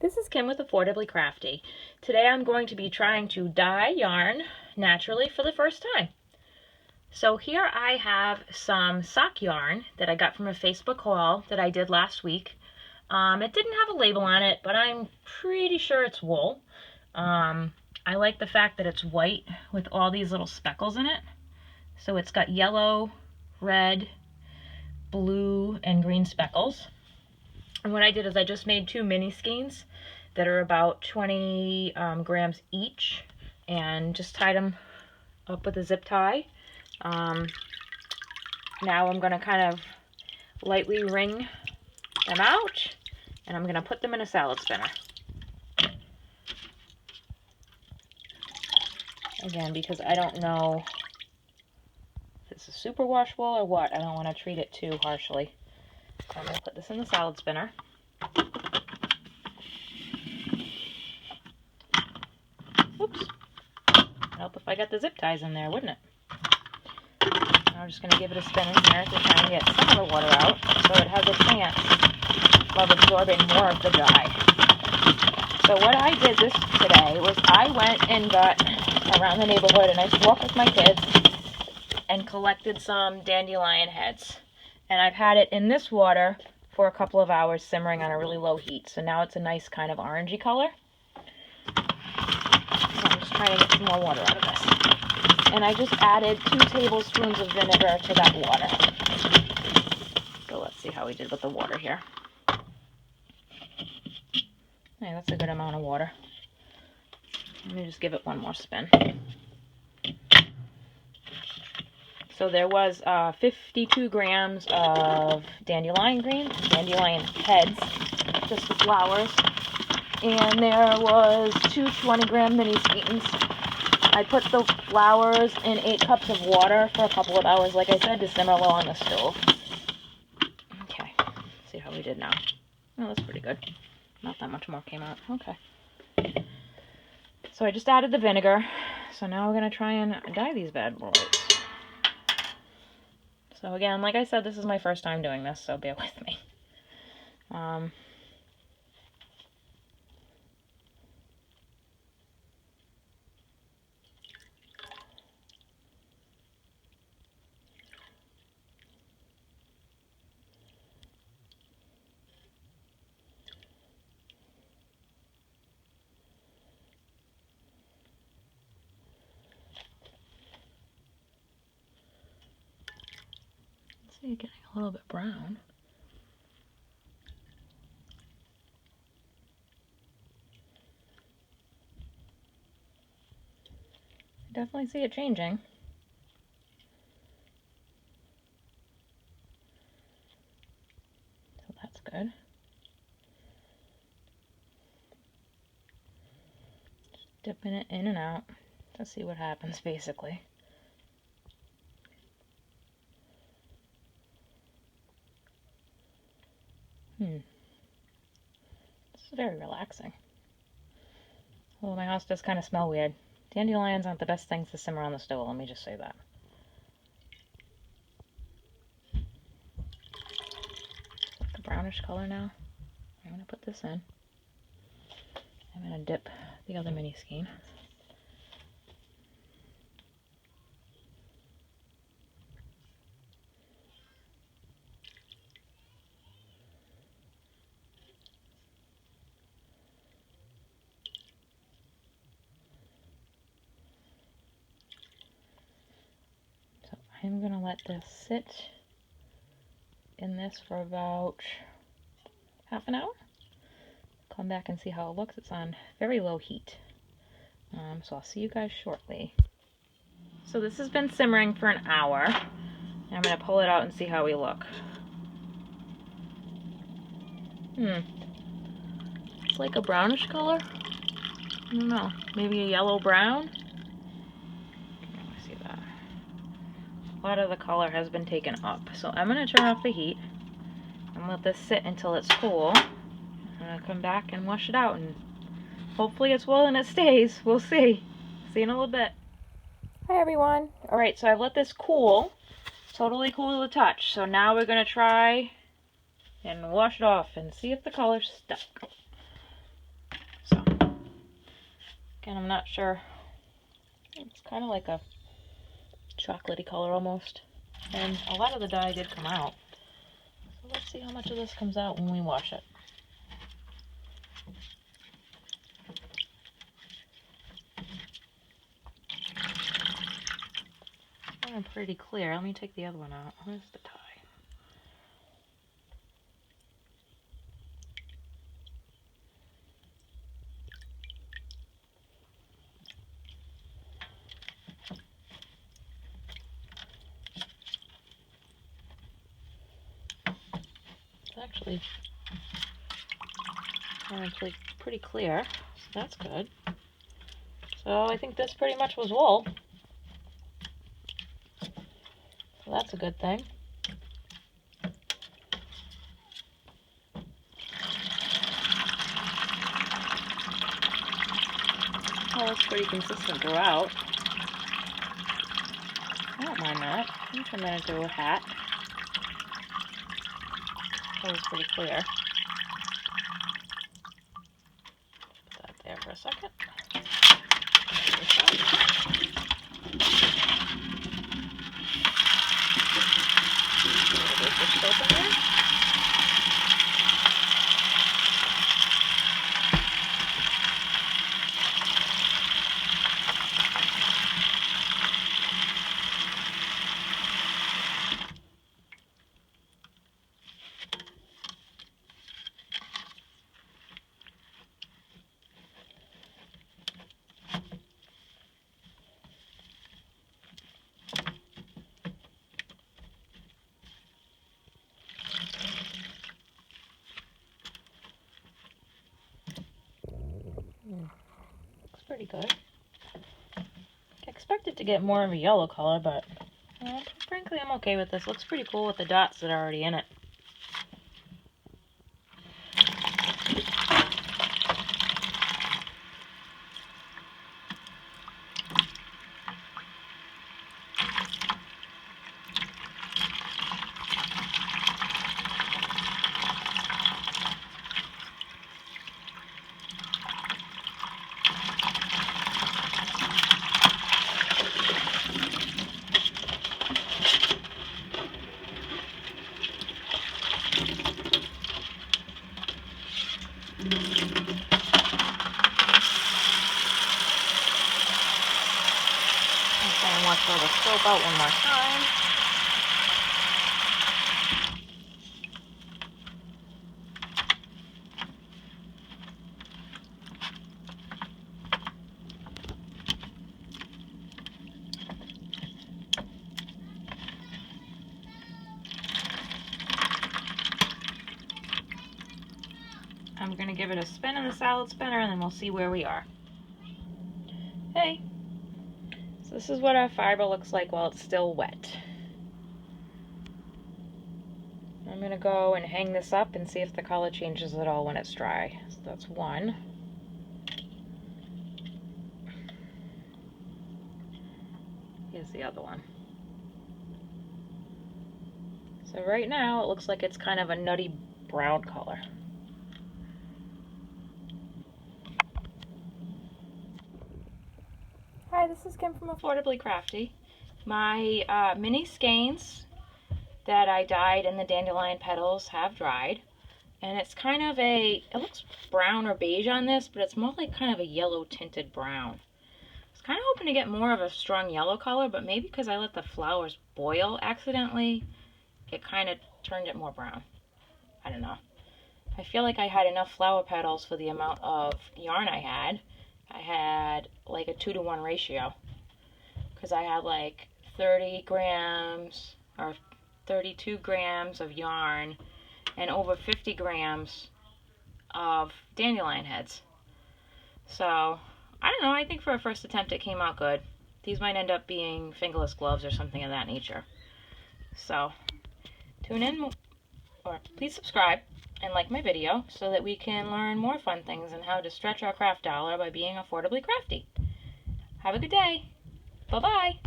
This is Kim with Affordably Crafty. Today I'm going to be trying to dye yarn naturally for the first time. So here I have some sock yarn that I got from a Facebook haul that I did last week. It didn't have a label on it, but I'm pretty sure it's wool. I like the fact that it's white with all these little speckles in it. So it's got yellow, red, blue, and green speckles. And what I did is I just made two mini skeins that are about 20 grams each, and just tied them up with a zip tie. Now I'm going to kind of lightly wring them out, and I'm going to put them in a salad spinner. Again, because I don't know if this is super washable or what. I don't want to treat it too harshly. So I'm going to put this in the salad spinner. Oops. Help if I got the zip ties in there, wouldn't it? Now I'm just going to give it a spin in here to try and get some of the water out so it has a chance of absorbing more of the dye. So what I did today was I went and got around the neighborhood, a nice walk with my kids, and collected some dandelion heads. And I've had it in this water for a couple of hours simmering on a really low heat. So now it's a nice kind of orangey color. So I'm just trying to get some more water out of this. And I just added 2 tablespoons of vinegar to that water. So let's see how we did with the water here. Yeah, that's a good amount of water. Let me just give it one more spin. So there was 52 grams of dandelion heads, just the flowers. And there was 2 20-gram mini skeins. I put the flowers in 8 cups of water for a couple of hours, like I said, to simmer low on the stove. Okay, let's see how we did now. Oh, that's pretty good. Not that much more came out. Okay. So I just added the vinegar. So now we're going to try and dye these bad boys. So again, like I said, this is my first time doing this, so bear with me. See, getting a little bit brown. I definitely see it changing. So that's good. Just dipping it in and out to see what happens, basically. This is very relaxing. Although my house does kind of smell weird. Dandelions aren't the best things to simmer on the stove, let me just say that. It's like a brownish color now. I'm going to put this in. I'm going to dip the other mini skein. I'm going to let this sit in this for about half an hour. Come back and see how it looks. It's on very low heat. So I'll see you guys shortly. So this has been simmering for an hour. I'm going to pull it out and see how we look. It's like a brownish color. I don't know. Maybe a yellow brown. A lot of the color has been taken up. So I'm going to turn off the heat and let this sit until it's cool. I'm going to come back and wash it out, and hopefully it's well and it stays. We'll see. See you in a little bit. Hi everyone. Alright, so I've let this cool. Totally cool to the touch. So now we're going to try and wash it off and see if the color's stuck. Again, I'm not sure. It's kind of like a chocolatey color almost. And a lot of the dye did come out. So let's see how much of this comes out when we wash it. I'm pretty clear. Let me take the other one out. Where's the dye? It's actually pretty clear, so that's good. So I think this pretty much was wool. So that's a good thing. Well, it's pretty consistent throughout. I don't mind that. I can turn that into a hat. That was pretty clear. Put that there for a second. Soap in there. Looks pretty good. I expected to get more of a yellow color, but frankly I'm okay with this. Looks pretty cool with the dots that are already in it. I'm going to throw the soap out one more time. I'm going to give it a spin in the salad spinner and then we'll see where we are. Hey, so this is what our fiber looks like while it's still wet. I'm going to go and hang this up and see if the color changes at all when it's dry. So that's one. Here's the other one. So right now it looks like it's kind of a nutty brown color. Hi, this is Kim from Affordably Crafty. My mini skeins that I dyed in the dandelion petals have dried. And it's kind of it looks brown or beige on this, but it's more like kind of a yellow tinted brown. I was kind of hoping to get more of a strong yellow color, but maybe because I let the flowers boil accidentally, it kind of turned it more brown. I don't know. I feel like I had enough flower petals for the amount of yarn I had. I had like a 2-to-1 ratio because I had like 30 grams or 32 grams of yarn and over 50 grams of dandelion heads. So, I don't know, I think for a first attempt it came out good. These might end up being fingerless gloves or something of that nature. So, tune in, or please subscribe and like my video so that we can learn more fun things and how to stretch our craft dollar by being affordably crafty. Have a good day. Bye-bye.